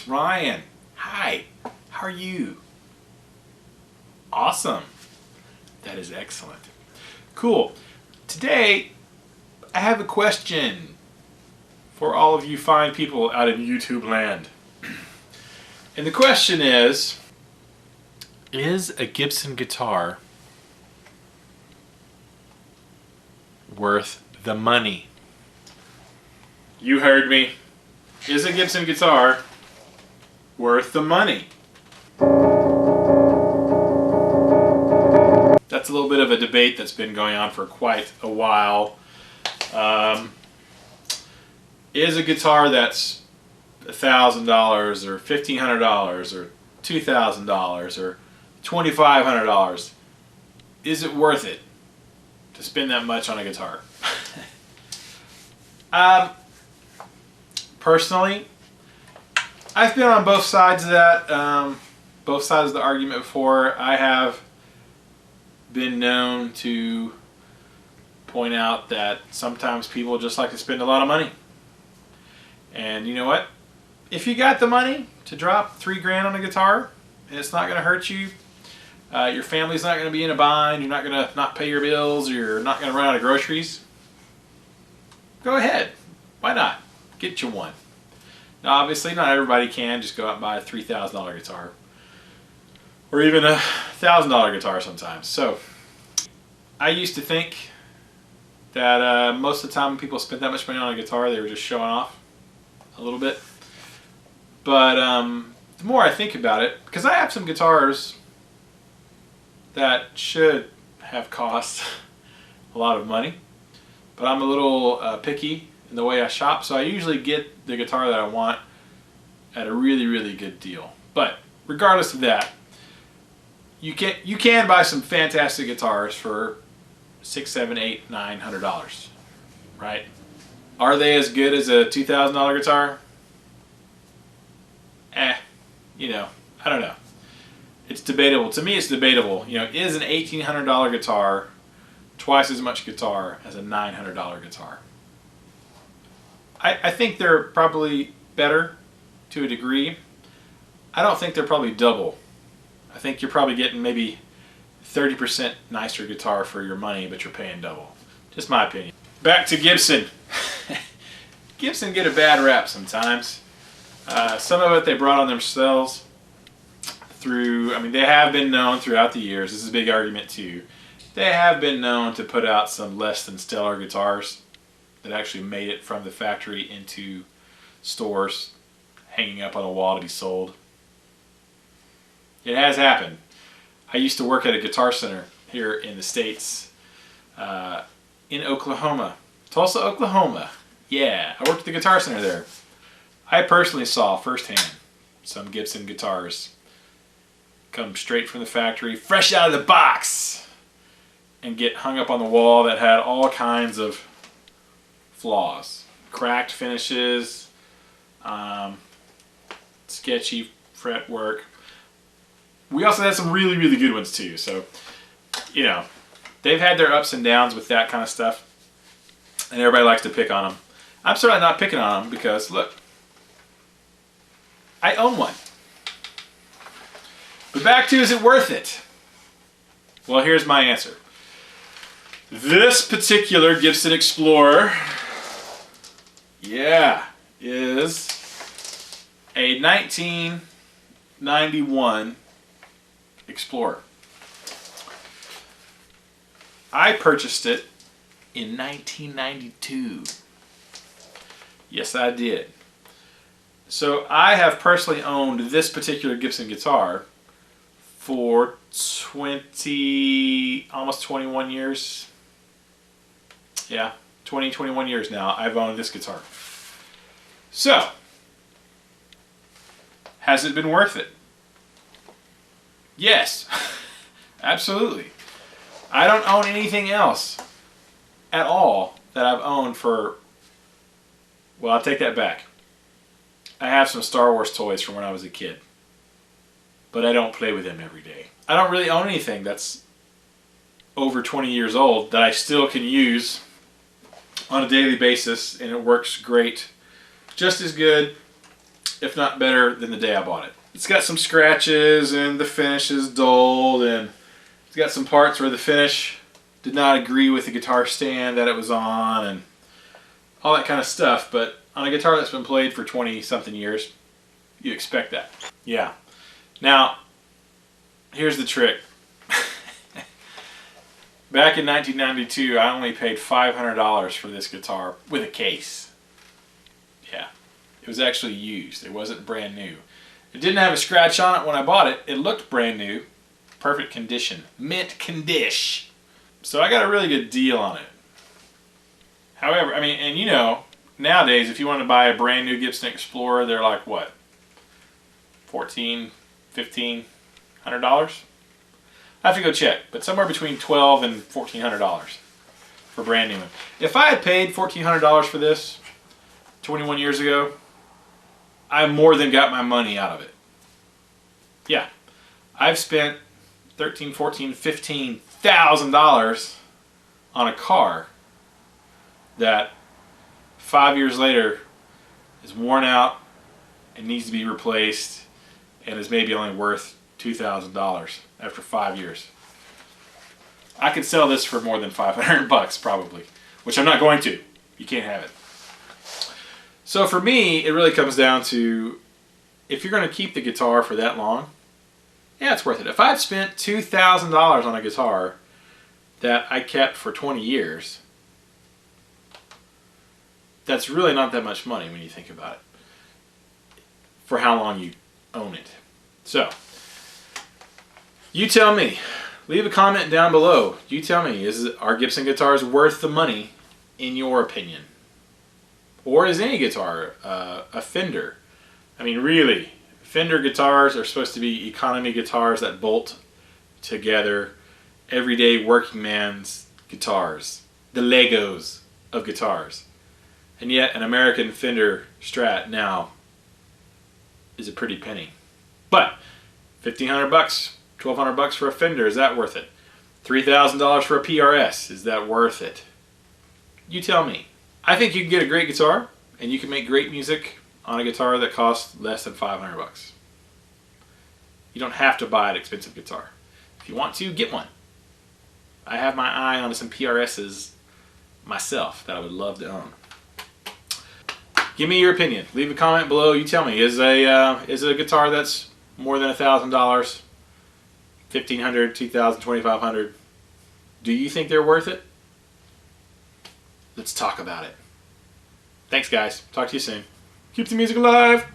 It's Ryan. Hi. How are you? Awesome. That is excellent. Cool. Today, I have a question for all of you fine people out in YouTube land. And the question is a Gibson guitar worth the money? You heard me. Is a Gibson guitar worth the money? That's a little bit of a debate that's been going on for quite a while. Is a guitar that's $1,000 or $1,500 or $2,000 or $2,500, is it worth it to spend that much on a guitar? Personally, I've been on both sides of that, both sides of the argument before. I have been known to point out that sometimes people just like to spend a lot of money. And you know what? If you got the money to drop $3,000 on a guitar, and it's not going to hurt you, your family's not going to be in a bind, you're not going to not pay your bills, you're not going to run out of groceries, go ahead. Why not? Get you one. Now obviously not everybody can just go out and buy a $3,000 guitar. Or even a $1,000 guitar sometimes. So I used to think that most of the time when people spent that much money on a guitar, they were just showing off a little bit. But the more I think about it, because I have some guitars that should have cost a lot of money, but I'm a little picky in the way I shop, so I usually get the guitar that I want at a really, really good deal. But regardless of that, you can buy some fantastic guitars for $600, $700, $800, $900, right? Are they as good as a $2,000 guitar? You know, I don't know. It's debatable. To me, it's debatable. You know, is an $1,800 guitar twice as much guitar as a $900 guitar? I think they're probably better to a degree. I don't think they're probably double. I think you're probably getting maybe 30% nicer guitar for your money, but you're paying double. Just my opinion. Back to Gibson. Gibson get a bad rap sometimes. Some of it they brought on themselves through, I mean, they have been known throughout the years, this is a big argument too, they have been known to put out some less than stellar guitars that actually made it from the factory into stores, hanging up on a wall to be sold. It has happened. I used to work at a guitar center here in the States, in Oklahoma, Tulsa, Oklahoma. Yeah, I worked at the guitar center there. I personally saw firsthand some Gibson guitars come straight from the factory, fresh out of the box, and get hung up on the wall that had all kinds of flaws. Cracked finishes, sketchy fretwork. We also had some really, really good ones too. So, you know, they've had their ups and downs with that kind of stuff, and everybody likes to pick on them. I'm certainly not picking on them because, look, I own one. But back to, is it worth it? Well, here's my answer. This particular Gibson Explorer, yeah, is a 1991 Explorer. I purchased it in 1992. Yes, I did. So I have personally owned this particular Gibson guitar for almost 21 years. Yeah, 21 years now I've owned this guitar. So, has it been worth it? Yes, absolutely. I don't own anything else at all that I've owned for, well, I'll take that back. I have some Star Wars toys from when I was a kid, but I don't play with them every day. I don't really own anything that's over 20 years old that I still can use on a daily basis, and it works great, just as good, if not better, than the day I bought it. It's got some scratches and the finish is dulled, and it's got some parts where the finish did not agree with the guitar stand that it was on and all that kind of stuff. But on a guitar that's been played for 20 something years, you expect that. Yeah. Now, here's the trick. Back in 1992, I only paid $500 for this guitar with a case. Yeah, it was actually used. It wasn't brand new. It didn't have a scratch on it when I bought it. It looked brand new. Perfect condition. Mint condition. So I got a really good deal on it. However, I mean, and you know, nowadays if you want to buy a brand new Gibson Explorer, they're like what? $1,400, $1,500? I have to go check, but somewhere between $1,200 and $1,400 for brand new one. If I had paid $1,400 for this 21 years ago, I more than got my money out of it. Yeah, I've spent $13,000, $14,000, $15,000 on a car that 5 years later is worn out and needs to be replaced and is maybe only worth $2,000 after 5 years. I could sell this for more than $500 probably, which I'm not going to. You can't have it. So for me, it really comes down to, if you're going to keep the guitar for that long, yeah, it's worth it. If I'd spent $2,000 on a guitar that I kept for 20 years, that's really not that much money when you think about it, for how long you own it. So, you tell me. Leave a comment down below. You tell me, are Gibson guitars worth the money in your opinion? Or is any guitar a Fender? I mean, really, Fender guitars are supposed to be economy guitars that bolt together, everyday working man's guitars, the Legos of guitars. And yet an American Fender Strat now is a pretty penny. But $1,500, $1,200 for a Fender, is that worth it? $3,000 for a PRS, is that worth it? You tell me. I think you can get a great guitar and you can make great music on a guitar that costs less than $500. You don't have to buy an expensive guitar. If you want to, get one. I have my eye on some PRSs myself that I would love to own. Give me your opinion. Leave a comment below. You tell me, is it a guitar that's more than $1,000, $1,500, $2,000, $2,500? Do you think they're worth it? Let's talk about it. Thanks, guys. Talk to you soon. Keep the music alive.